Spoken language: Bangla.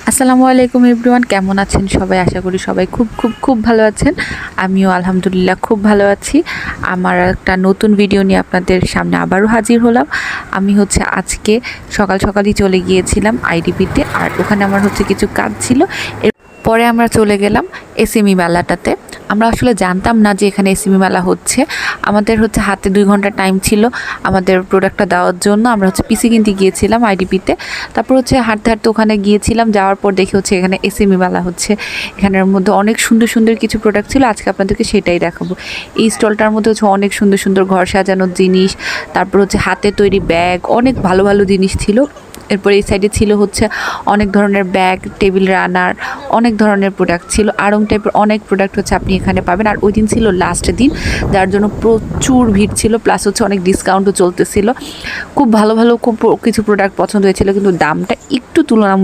আসসালামু আলাইকুম এভরিওয়ান, কেমন আছেন সবাই? আশা করি সবাই খুব খুব খুব ভালো আছেন। আমিও আলহামদুলিল্লাহ খুব ভালো আছি। আমার একটা নতুন ভিডিও নিয়ে আপনাদের সামনে আবারও হাজির হলাম। আমি আজকে সকাল সকালই চলে গিয়েছিলাম আইডিপিতে, আর ওখানে আমার কিছু কাজ ছিল। এরপরে আমরা চলে গেলাম এসএমই মেলাটাতে। আমরা আসলে জানতাম না যে এখানে এসএমই মেলা হচ্ছে। আমাদের হাতে 2 ঘন্টা টাইম ছিল আমাদের প্রোডাক্টটা দেওয়ার জন্য। আমরা পিসি কিনতে গিয়েছিলাম আইডিপিতে। তারপর হাঁটতে হাঁটতে ওখানে গিয়েছিলাম। যাওয়ার পর দেখে এখানে এসএমই মেলা হচ্ছে। এখানের মধ্যে অনেক সুন্দর সুন্দর কিছু প্রোডাক্ট ছিল। আজকে আপনাদেরকে সেটাই দেখাবো। এই স্টলটার মধ্যে অনেক সুন্দর সুন্দর ঘর সাজানোর জিনিস, তারপর হাতে তৈরি ব্যাগ, অনেক ভালো ভালো জিনিস ছিল। এরপর এই সাইডে ছিল অনেক ধরনের ব্যাগ, টেবিল রানার, অনেক ধরনের প্রোডাক্ট ছিল। আড়ং টাইপের অনেক প্রোডাক্ট আপনি এখানে পাবেন। আর ওই দিন ছিল লাস্ট দিন, যার জন্য প্রচুর ভিড় ছিল, প্লাস অনেক ডিসকাউন্টও চলতেছিল। খুব ভালো ভালো কিছু প্রোডাক্ট পছন্দ হয়েছিল, কিন্তু দামটা একটু তুলনামূলক